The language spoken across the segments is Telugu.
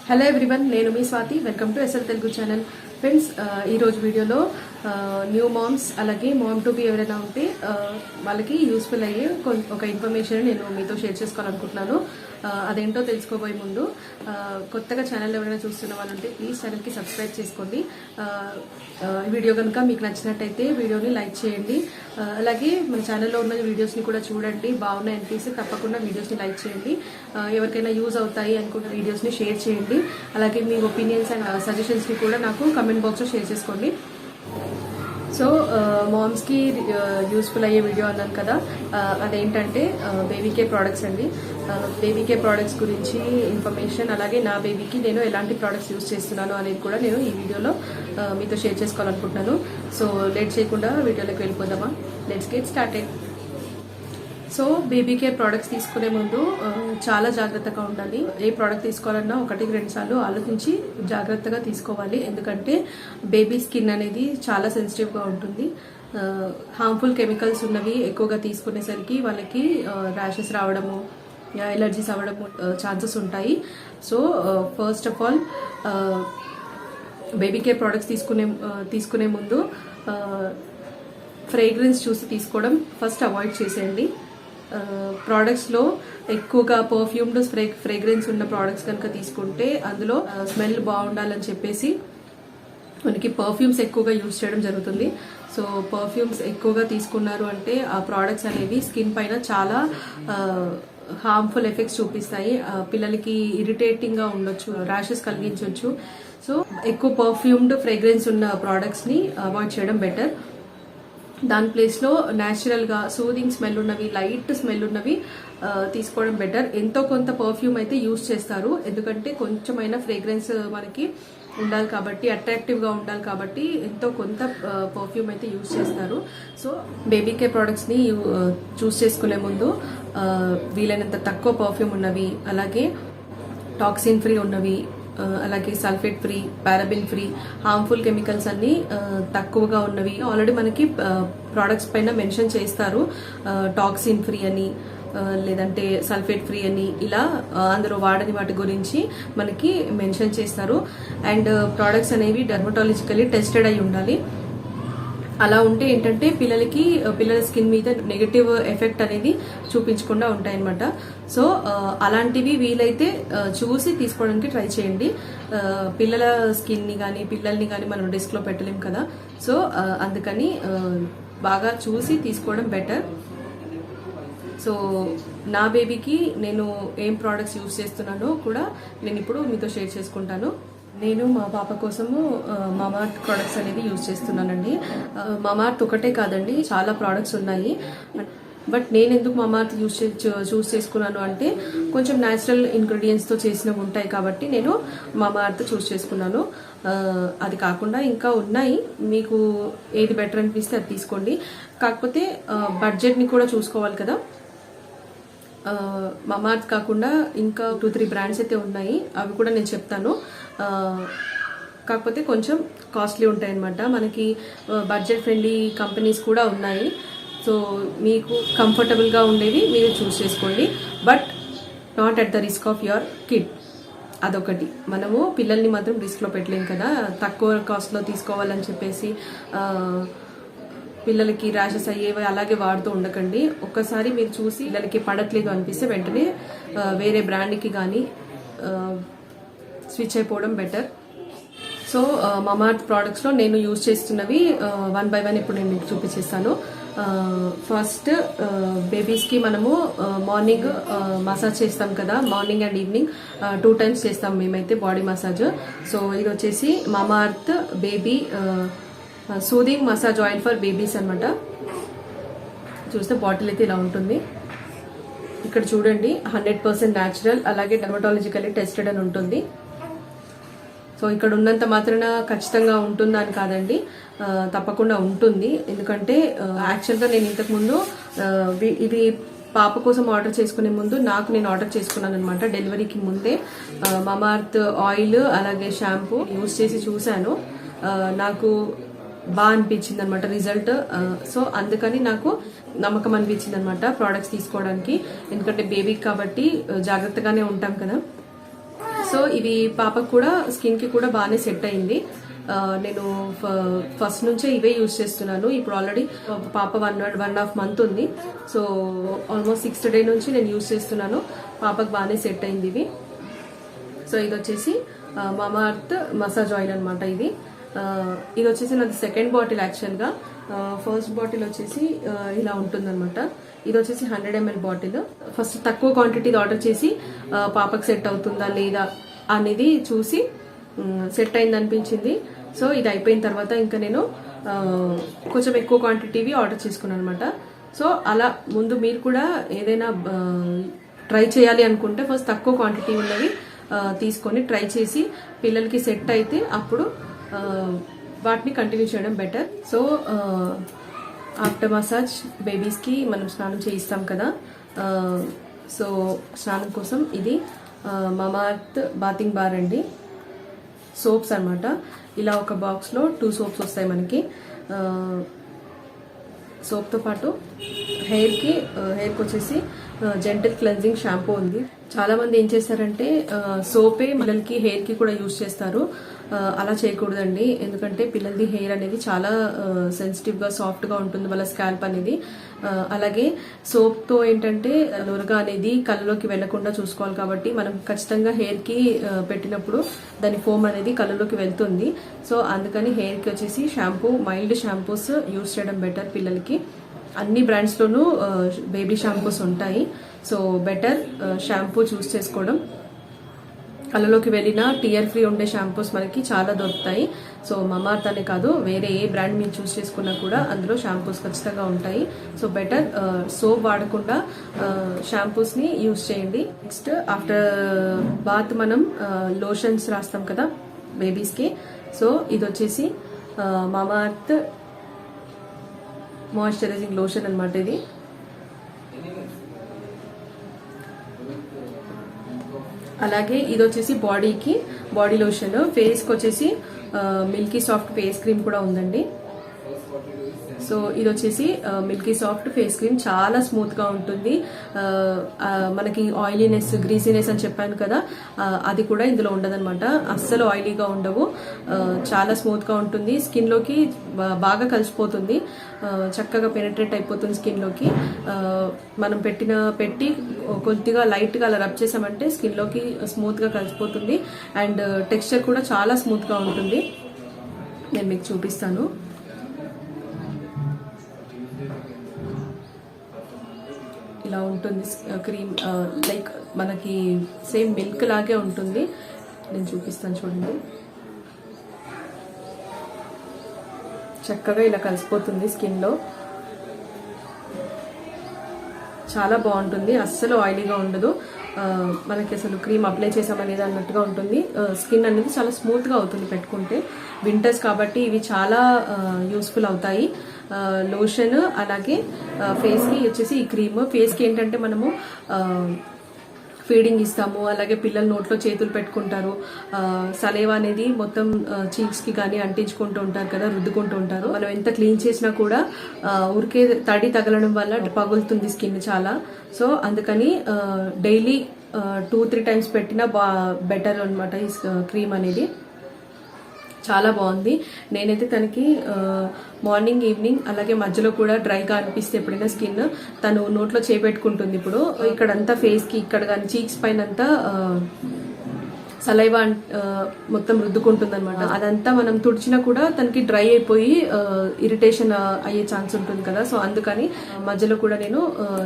హలో ఎవ్రీవన్, నేను మీ Swathi. Welcome to SL Telugu channel. Friends, ఈరోజు వీడియోలో న్యూ మామ్స్ అలాగే మామ్ టు బి ఎవరైనా ఉంటే వాళ్ళకి యూస్ఫుల్ అయ్యే ఒక ఇన్ఫర్మేషన్ నేను మీతో షేర్ చేసుకోవాలనుకుంటున్నాను. అదేంటో తెలుసుకోబోయే ముందు కొత్తగా ఛానల్ ఎవరైనా చూస్తున్న వాళ్ళు ఉంటే ప్లీజ్ ఛానల్కి సబ్స్క్రైబ్ చేసుకోండి. వీడియో కనుక మీకు నచ్చినట్టయితే వీడియోని లైక్ చేయండి. అలాగే మన ఛానల్లో ఉన్న వీడియోస్ని కూడా చూడండి. బాగున్నాయి అనిపిస్తే తప్పకుండా వీడియోస్ని లైక్ చేయండి. ఎవరికైనా యూజ్ అవుతాయి అనుకున్న వీడియోస్ని షేర్ చేయండి. అలాగే మీ ఒపీనియన్స్ అండ్ సజెషన్స్ని కూడా నాకు కమెంట్ బాక్స్లో షేర్ చేసుకోండి. సో మామ్స్కి యూస్ఫుల్ అయ్యే వీడియో అన్నాను కదా, అదేంటంటే బేబీ కేర్ ప్రోడక్ట్స్ అండి. బేబీ కేర్ ప్రోడక్ట్స్ గురించి ఇన్ఫర్మేషన్, అలాగే నా బేబీకి నేను ఎలాంటి ప్రోడక్ట్స్ యూస్ చేస్తున్నాను అనేది కూడా నేను ఈ వీడియోలో మీతో షేర్ చేసుకోవాలనుకుంటున్నాను. సో లేట్ చేయకుండా వీడియోలోకి వెళ్ళిపోదామా? Let's get started. So baby care products తీసుకునే ముందు చాలా జాగ్రత్తగా ఉండాలి. ఏ ప్రోడక్ట్ తీసుకోవాలన్నా 1-2 సార్లు ఆలోచించి జాగ్రత్తగా తీసుకోవాలి. ఎందుకంటే బేబీ స్కిన్ అనేది చాలా సెన్సిటివ్గా ఉంటుంది. హార్మ్ఫుల్ కెమికల్స్ ఉన్నవి ఎక్కువగా తీసుకునేసరికి వాళ్ళకి ర్యాషెస్ రావడము, ఎలర్జీస్ అవ్వడము ఛాన్సెస్ ఉంటాయి. So first of all baby care products తీసుకునే ముందు ఫ్రేగ్రెన్స్ చూసి తీసుకోవడం ఫస్ట్ అవాయిడ్ చేసేయండి. ప్రోడక్ట్స్లో ఎక్కువగా పర్ఫ్యూమ్డ్ ఫ్రేగ్రెన్స్ ఉన్న ప్రోడక్ట్స్ కనుక తీసుకుంటే అందులో స్మెల్ బాగుండాలని చెప్పేసి మనకి పర్ఫ్యూమ్స్ ఎక్కువగా యూజ్ చేయడం జరుగుతుంది. సో పర్ఫ్యూమ్స్ ఎక్కువగా తీసుకున్నారు అంటే ఆ ప్రోడక్ట్స్ అనేవి స్కిన్ పైన చాలా హార్మ్ఫుల్ ఎఫెక్ట్స్ చూపిస్తాయి. పిల్లలకి ఇరిటేటింగ్గా ఉండొచ్చు, ర్యాషెస్ కలిగించవచ్చు. సో ఎక్కువ పర్ఫ్యూమ్డ్ ఫ్రేగ్రెన్స్ ఉన్న ప్రోడక్ట్స్ని అవాయిడ్ చేయడం బెటర్. దాని ప్లేస్లో న్యాచురల్గా సూదింగ్ స్మెల్ ఉన్నవి, లైట్ స్మెల్ ఉన్నవి తీసుకోవడం బెటర్. ఎంతో కొంత పర్ఫ్యూమ్ అయితే యూజ్ చేస్తారు, ఎందుకంటే కొంచెమైనా ఫ్రేగ్రెన్స్ మనకి ఉండాలి కాబట్టి, అట్రాక్టివ్గా ఉండాలి కాబట్టి ఎంతో కొంత పర్ఫ్యూమ్ అయితే యూజ్ చేస్తారు. సో బేబీ కేర్ ప్రోడక్ట్స్ని చూస్ చేసుకునే ముందు వీలైనంత తక్కువ పర్ఫ్యూమ్ ఉన్నవి, అలాగే టాక్సిన్ ఫ్రీ ఉన్నవి, అలాగే sulphate free, paraben free, harmful chemicals అన్ని తక్కువగా ఉన్నవి ఆల్రెడీ మనకి ప్రోడక్ట్స్ పైన మెన్షన్ చేస్తారు. టాక్సిన్ ఫ్రీ అని, లేదంటే సల్ఫేట్ ఫ్రీ అని, ఇలా అందరూ వాడని వాటి గురించి మనకి మెన్షన్ చేస్తారు. అండ్ ప్రోడక్ట్స్ అనేవి డెర్మటాలజికలీ టెస్టెడ్ అయి ఉండాలి. అలా ఉంటే ఏంటంటే పిల్లల స్కిన్ మీద నెగటివ్ ఎఫెక్ట్ అనేది చూపించకుండా ఉంటాయన్నమాట. సో అలాంటివి వీలైతే చూసి తీసుకోవడానికి ట్రై చేయండి. పిల్లల స్కిన్ని కానీ పిల్లల్ని కానీ మనం డెస్క్లో పెట్టలేం కదా. సో అందుకని బాగా చూసి తీసుకోవడం బెటర్. సో నా బేబీకి నేను ఏం ప్రోడక్ట్స్ యూజ్ చేస్తున్నానో కూడా నేను ఇప్పుడు మీతో షేర్ చేసుకుంటాను. నేను మా పాప కోసము మామార్త్ ప్రోడక్ట్స్ అనేది యూజ్ చేస్తున్నానండి. మామార్త్ ఒకటే కాదండి, చాలా ప్రోడక్ట్స్ ఉన్నాయి. బట్ నేను ఎందుకు మామార్త్ చూస్ చేసుకున్నాను అంటే కొంచెం న్యాచురల్ ఇంగ్రీడియంట్స్తో చేసినవి ఉంటాయి కాబట్టి నేను మామార్త్ చూస్ చేసుకున్నాను. అది కాకుండా ఇంకా ఉన్నాయి, మీకు ఏది బెటర్ అనిపిస్తే అది తీసుకోండి. కాకపోతే బడ్జెట్ని కూడా చూసుకోవాలి కదా. మామార్త్ కాకుండా ఇంకా 2-3 బ్రాండ్స్ అయితే ఉన్నాయి, అవి కూడా నేను చెప్తాను. కాకపోతే కొంచెం కాస్ట్లీ ఉంటాయి అన్నమాట. మనకి బడ్జెట్ ఫ్రెండ్లీ కంపెనీస్ కూడా ఉన్నాయి. సో మీకు కంఫర్టబుల్గా ఉండేవి మీరు చూస్ చేసుకోండి, but not at the risk of your kid. అదొకటి, మనము పిల్లల్ని మాత్రం రిస్క్లో పెట్టలేం కదా. తక్కువ కాస్ట్లో తీసుకోవాలని చెప్పేసి పిల్లలకి ర్యాషెస్ అయ్యేవి అలాగే వాడుతూ ఉండకండి. ఒక్కసారి మీరు చూసి పిల్లలకి పడట్లేదు అనిపిస్తే వెంటనే వేరే బ్రాండ్కి కానీ స్విచ్ అయిపోవడం బెటర్. సో మామార్త్ ప్రోడక్ట్స్లో నేను యూజ్ చేస్తున్నవి 1 by 1 ఇప్పుడు నేను మీకు చూపించేస్తాను. ఫస్ట్ బేబీస్కి మనము మార్నింగ్ మసాజ్ చేస్తాం కదా, మార్నింగ్ అండ్ ఈవినింగ్ 2 times చేస్తాం మేమైతే బాడీ మసాజ్. సో ఇది వచ్చేసి Mamaearth baby soothing massage oil for babies అనమాట. చూస్తే బాటిల్ అయితే ఇలా ఉంటుంది. ఇక్కడ చూడండి, 100% న్యాచురల్, అలాగే డెర్మటాలజికల్లీ టెస్టెడ్ అని ఉంటుంది. సో ఇక్కడ ఉన్నంత మాత్రాన ఖచ్చితంగా ఉంటుందా అని కాదండి, తప్పకుండా ఉంటుంది. ఎందుకంటే యాక్చువల్గా నేను ఇంతకుముందు ఇది పాప కోసం ఆర్డర్ చేసుకునే ముందు నేను ఆర్డర్ చేసుకున్నాను అనమాట. డెలివరీకి ముందే మామార్త్ ఆయిల్ అలాగే షాంపూ యూజ్ చేసి చూశాను. నాకు బాగా అనిపించింది అనమాట రిజల్ట్. సో అందుకని నాకు నమ్మకం అనిపించింది అనమాట ప్రోడక్ట్స్ తీసుకోవడానికి. ఎందుకంటే బేబీకి కాబట్టి జాగ్రత్తగానే ఉంటాం కదా. సో ఇవి పాపకు కూడా స్కిన్ కి కూడా బాగానే సెట్ అయింది. నేను ఫస్ట్ నుంచే ఇవే యూజ్ చేస్తున్నాను. ఇప్పుడు ఆల్రెడీ పాప 1.5 month ఉంది. సో ఆల్మోస్ట్ 6th day నుంచి నేను యూజ్ చేస్తున్నాను. పాపకు బాగానే సెట్ అయింది ఇవి. సో ఇది వచ్చేసి మామా అర్త్ మసాజ్ ఆయిల్ అనమాట. ఇది వచ్చేసి నాది సెకండ్ బాటిల్ యాక్చువల్గా. ఫస్ట్ బాటిల్ వచ్చేసి ఇలా ఉంటుందన్నమాట. ఇది వచ్చేసి 100 ml బాటిల్. ఫస్ట్ తక్కువ క్వాంటిటీ ఆర్డర్ చేసి పాపకు సెట్ అవుతుందా లేదా అనేది చూసి సెట్ అయింది అనిపించింది. సో ఇది అయిపోయిన తర్వాత ఇంకా నేను కొంచెం ఎక్కువ క్వాంటిటీవి ఆర్డర్ చేసుకున్నాను అనమాట. సో అలా ముందు మీరు కూడా ఏదైనా ట్రై చేయాలి అనుకుంటే ఫస్ట్ తక్కువ క్వాంటిటీ ఉన్నవి తీసుకొని ట్రై చేసి పిల్లలకి సెట్ అయితే అప్పుడు వాటిని కంటిన్యూ చేయడం బెటర్. సో ఆఫ్టర్ మసాజ్ బేబీస్కి మనం స్నానం చేయిస్తాం కదా. సో స్నానం కోసం ఇది మామా అర్త్ బాతింగ్ బార్ అండి. సోప్స్ అనమాట. ఇలా ఒక బాక్స్లో 2 సోప్స్ వస్తాయి మనకి. సోప్తో పాటు హెయిర్కి వచ్చేసి జెంటల్ క్లెన్జింగ్ షాంపూ ఉంది. చాలా మంది ఏం చేస్తారంటే సోపే పిల్లలకి హెయిర్కి కూడా యూజ్ చేస్తారు. అలా చేయకూడదండి. ఎందుకంటే పిల్లలది హెయిర్ అనేది చాలా సెన్సిటివ్గా సాఫ్ట్గా ఉంటుంది వాళ్ళ స్కాల్ప్ అనేది. అలాగే సోప్తో ఏంటంటే నురగ అనేది కళ్ళలోకి వెళ్లకుండా చూసుకోవాలి. కాబట్టి మనం ఖచ్చితంగా హెయిర్కి పెట్టినప్పుడు దాని ఫోమ్ అనేది కళ్ళలోకి వెళ్తుంది. సో అందుకని హెయిర్కి వచ్చేసి షాంపూ, మైల్డ్ షాంపూస్ యూజ్ చేయడం బెటర్ పిల్లలకి. అన్ని బ్రాండ్స్లోనూ బేబీ షాంపూస్ ఉంటాయి. సో బెటర్ షాంపూ చూస్ చేసుకోవడం. కళ్ళలోకి వెళ్ళిన టియర్ ఫ్రీ ఉండే షాంపూస్ మనకి చాలా దొరుకుతాయి. సో మామా అర్త్ అనే కాదు, వేరే ఏ బ్రాండ్ మీరు చూస్ చేసుకున్నా కూడా అందులో షాంపూస్ ఖచ్చితంగా ఉంటాయి. సో బెటర్ సోప్ వాడకుండా షాంపూస్ని యూజ్ చేయండి. నెక్స్ట్ ఆఫ్టర్ బాత్ మనం లోషన్స్ రాస్తాం కదా బేబీస్కి. సో ఇది వచ్చేసి మామా అర్త్ మాయిశ్చరైజింగ్ లోషన్ అనమాట. ఇది అలాగే ఇది వచ్చేసి బాడీకి బాడీ లోషన్. ఫేస్కి వచ్చేసి మిల్కీ సాఫ్ట్ ఫేస్ క్రీమ్ కూడా ఉందండి. సో ఇది వచ్చేసి మిల్కీ సాఫ్ట్ ఫేస్ క్రీమ్. చాలా స్మూత్ గా ఉంటుంది. మనకి ఆయిలీనెస్, గ్రీసీనెస్ అని చెప్పాను కదా, అది కూడా ఇందులో ఉండదన్నమాట. అస్సలు ఆయిలీగా ఉండవు. చాలా స్మూత్ గా ఉంటుంది. స్కిన్ లోకి బాగా కలిసిపోతుంది. చక్కగా పెనిట్రేట్ అయిపోతుంది స్కిన్ లోకి. మనం పెట్టి కొద్దిగా లైట్ గా అలా రబ్ చేసామంటే స్కిన్ లోకి స్మూత్ గా కలిసిపోతుంది. అండ్ టెక్స్చర్ కూడా చాలా స్మూత్ గా ఉంటుంది. నేను మీకు చూపిస్తాను. ఇలా ఉంటుంది క్రీమ్. లైక్ మనకి సేమ్ మిల్క్ లాగే ఉంటుంది. నేను చూపిస్తాను చూడండి. చక్కగా ఇలా కలిసిపోతుంది స్కిన్ లో. చాలా బాగుంటుంది. అస్సలు ఆయిలీగా ఉండదు. మనకి అసలు క్రీమ్ అప్లై చేసామనేది అన్నట్టుగా ఉంటుంది. స్కిన్ అనేది చాలా స్మూత్ గా అవుతుంది పెట్టుకుంటే. వింటర్స్ కాబట్టి ఇవి చాలా యూస్ఫుల్ అవుతాయి. లోషన్ అలాగే ఫేస్ కి వచ్చేసి ఈ క్రీమ్. ఫేస్ కి ఏంటంటే మనము ఫీడింగ్ ఇస్తాము. అలాగే పిల్లలు నోట్లో చేతులు పెట్టుకుంటారు. సలేవా అనేది మొత్తం చీక్స్ కి కానీ అంటించుకుంటూ ఉంటారు కదా, రుద్దుకుంటూ ఉంటారు. మనం ఎంత క్లీన్ చేసినా కూడా ఊరికే తడి తగలడం వల్ల పగులుతుంది స్కిన్ చాలా. సో అందుకని డైలీ 2-3 times పెట్టినా బెటర్ అనమాట ఈ క్రీమ్ అనేది. చాలా బాగుంది. నేనైతే తనకి మార్నింగ్, ఈవినింగ్ అలాగే మధ్యలో కూడా డ్రైగా అనిపిస్తే ఎప్పుడైనా స్కిన్ తను నోట్లో చేపెట్టుకుంటుంది. ఇప్పుడు ఇక్కడంతా ఫేస్ కి ఇక్కడ కానీ చీక్స్ పైన అంతా సలైవా మొత్తం రుద్దుకుంటుంది అనమాట. అదంతా మనం తుడిచినా కూడా తనకి డ్రై అయిపోయి ఇరిటేషన్ అయ్యే ఛాన్స్ ఉంటుంది కదా. సో అందుకని మధ్యలో కూడా నేను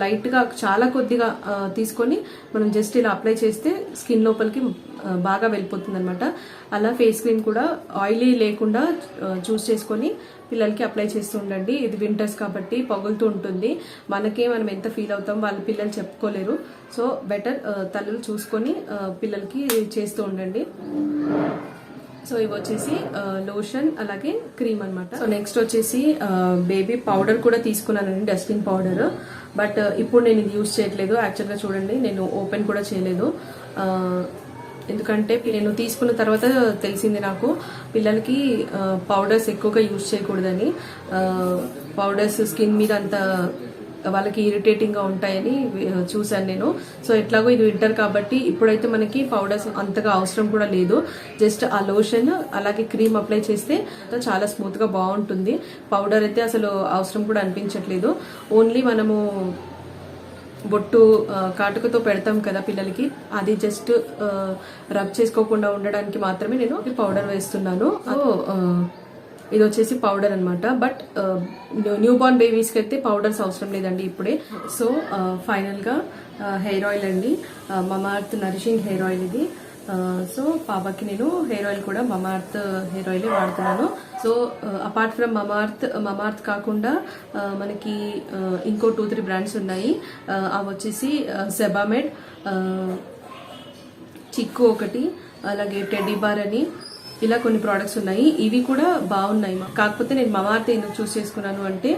లైట్ గా చాలా కొద్దిగా తీసుకొని మనం జస్ట్ ఇలా అప్లై చేస్తే స్కిన్ లోపలికి బాగా వెళ్ళిపోతుంది అనమాట. అలా ఫేస్ క్రీమ్ కూడా ఆయిలీ లేకుండా చూస్ చేసుకొని పిల్లలకి అప్లై చేస్తూ ఉండండి. ఇది వింటర్స్ కాబట్టి పగులుతూ ఉంటుంది. మనకే మనం ఎంత ఫీల్ అవుతాం వాళ్ళ పిల్లలు చెప్పుకోలేరు. సో బెటర్ తల్లులు చూసుకొని పిల్లలకి చేస్తూ ఉండండి. సో ఇవి వచ్చేసి లోషన్ అలాగే క్రీమ్ అనమాట. సో నెక్స్ట్ వచ్చేసి బేబీ పౌడర్ కూడా తీసుకున్నానండి, డస్టింగ్ పౌడర్. బట్ ఇప్పుడు నేను ఇది యూజ్ చేయట్లేదు. యాక్చువల్గా చూడండి, నేను ఓపెన్ కూడా చేయలేదు. ఎందుకంటే నేను తీసుకున్న తర్వాత తెలిసింది నాకు పిల్లలకి పౌడర్స్ ఎక్కువగా యూజ్ చేయకూడదని. పౌడర్స్ స్కిన్ మీద అంత వాళ్ళకి ఇరిటేటింగ్గా ఉంటాయని చూశాను నేను. సో ఎట్లాగో ఇది వింటర్ కాబట్టి ఇప్పుడైతే మనకి పౌడర్స్ అంతగా అవసరం కూడా లేదు. జస్ట్ ఆ లోషన్ అలాగే క్రీమ్ అప్లై చేస్తే చాలా స్మూత్గా బాగుంటుంది. పౌడర్ అయితే అసలు అవసరం కూడా అనిపించట్లేదు. ఓన్లీ మనము బొట్టు కాటుకతో పెడతాం కదా పిల్లలకి, అది జస్ట్ రబ్ చేసుకోకుండా ఉండడానికి మాత్రమే నేను పౌడర్ వేస్తున్నాను. ఇది వచ్చేసి పౌడర్ అనమాట. బట్ న్యూ బార్న్ బేబీస్కి అయితే పౌడర్స్ అవసరం లేదండి ఇప్పుడే. సో ఫైనల్గా హెయిర్ ఆయిల్ అండి, మమాఅర్త్ నరిషింగ్ హెయిర్ ఆయిల్ ఇది. సో పాపకి నేను హెయిర్ ఆయిల్ కూడా మమాఅర్త్ హెయిర్ ఆయిల్ వాడుతున్నాను. సో అపార్ట్ ఫ్రమ్ మమాఅర్త్ కాకుండా మనకి ఇంకో 2-3 బ్రాండ్స్ ఉన్నాయి. అవి వచ్చేసి సెబామెడ్, చిక్కు ఒకటి, అలాగే టెడ్డీ బార్ అని, ఇలా కొన్ని ప్రోడక్ట్స్ ఉన్నాయి. ఇవి కూడా బాగున్నాయి. కాకపోతే నేను మమాఅర్త్ ఎందుకు చూస్ చేసుకున్నాను అంటే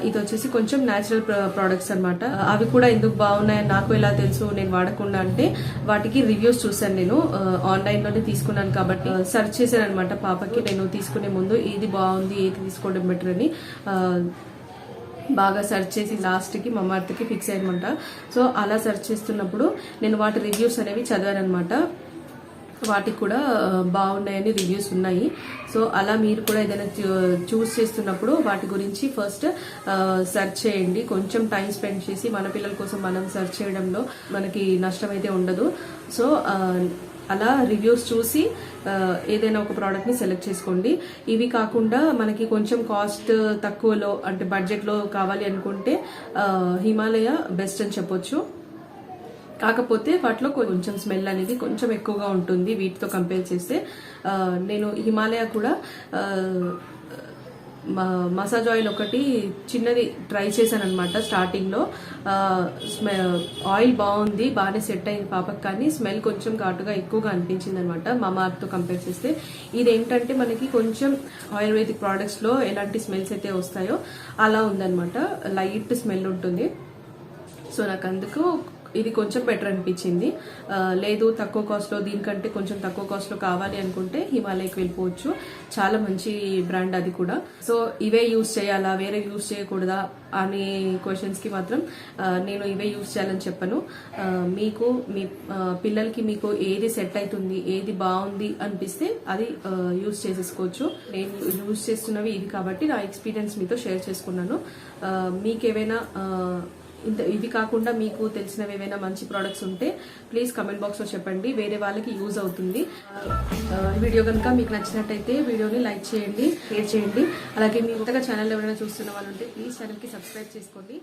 ఇది వచ్చేసి కొంచెం న్యాచురల్ ప్రోడక్ట్స్ అనమాట. అవి కూడా ఎందుకు బాగున్నాయని నాకు ఎలా తెలుసు నేను వాడకుండా అంటే వాటికి రివ్యూస్ చూసాను. నేను ఆన్లైన్లోనే తీసుకున్నాను కాబట్టి సెర్చ్ చేశాను అనమాట. పాపకి నేను తీసుకునే ముందు ఏది బాగుంది, ఏది తీసుకోవడం బెటర్ అని బాగా సెర్చ్ చేసి లాస్ట్కి మమాఅర్త్కి ఫిక్స్ అయ్యనమాట. సో అలా సెర్చ్ చేస్తున్నప్పుడు నేను వాటి రివ్యూస్ అనేవి చదివాను అనమాట. వాటికి కూడా బాగున్నాయని రివ్యూస్ ఉన్నాయి. సో అలా మీరు కూడా ఏదైనా చూస్ చేస్తున్నప్పుడు వాటి గురించి ఫస్ట్ సెర్చ్ చేయండి. కొంచెం టైం స్పెండ్ చేసి మన పిల్లల కోసం మనం సెర్చ్ చేయడంలో మనకి నష్టం అయితే ఉండదు. సో అలా రివ్యూస్ చూసి ఏదైనా ఒక ప్రోడక్ట్ని సెలెక్ట్ చేసుకోండి. ఇవి కాకుండా మనకి కొంచెం కాస్ట్ తక్కువలో అంటే బడ్జెట్లో కావాలి అనుకుంటే హిమాలయ బెస్ట్ అని చెప్పొచ్చు. కాకపోతే వాటిలో కొంచెం స్మెల్ అనేది కొంచెం ఎక్కువగా ఉంటుంది వీటితో కంపేర్ చేస్తే. నేను హిమాలయ కూడా మసాజ్ ఆయిల్ ఒకటి చిన్నది ట్రై చేశాను అనమాట స్టార్టింగ్లో. ఆయిల్ బాగుంది, బాగానే సెట్ అయింది పాపకి, కానీ స్మెల్ కొంచెం ఘాటుగా ఎక్కువగా అనిపించింది అనమాట మమాఅర్త్తో కంపేర్ చేస్తే. ఇదేంటంటే మనకి కొంచెం ఆయుర్వేదిక్ ప్రోడక్ట్స్లో ఎలాంటి స్మెల్స్ అయితే వస్తాయో అలా ఉందన్నమాట. లైట్ స్మెల్ ఉంటుంది. సో నాకు అందుకు ఇది కొంచెం బెటర్ అనిపించింది. లేదు తక్కువ కాస్ట్లో దీనికంటే కొంచెం తక్కువ కాస్ట్లో కావాలి అనుకుంటే హిమాలయకి వెళ్ళిపోవచ్చు. చాలా మంచి బ్రాండ్ అది కూడా. సో ఇవే యూజ్ చేయాలా, వేరే యూజ్ చేయకూడదా అనే క్వశ్చన్స్కి మాత్రం నేను ఇవే యూజ్ చేయాలని చెప్పను. మీకు మీ పిల్లలకి మీకు ఏది సెట్ అవుతుంది, ఏది బాగుంది అనిపిస్తే అది యూజ్ చేసేసుకోవచ్చు. నేను యూజ్ చేస్తున్నవి ఇది కాబట్టి నా ఎక్స్పీరియన్స్ మీతో షేర్ చేసుకున్నాను. మీకేమైనా ఇవి కాకుండా మీకు తెలిసినవి ఏవైనా మంచి ప్రోడక్ట్స్ ఉంటే ప్లీజ్ కమెంట్ బాక్స్లో చెప్పండి, వేరే వాళ్ళకి యూజ్ అవుతుంది. వీడియో కనుక మీకు నచ్చినట్టయితే వీడియోని లైక్ చేయండి, షేర్ చేయండి. అలాగే మీ కొత్తగా ఛానల్ ఎవరైనా చూస్తున్న వాళ్ళు ఉంటే ప్లీజ్ ఛానల్కి సబ్స్క్రైబ్ చేసుకోండి.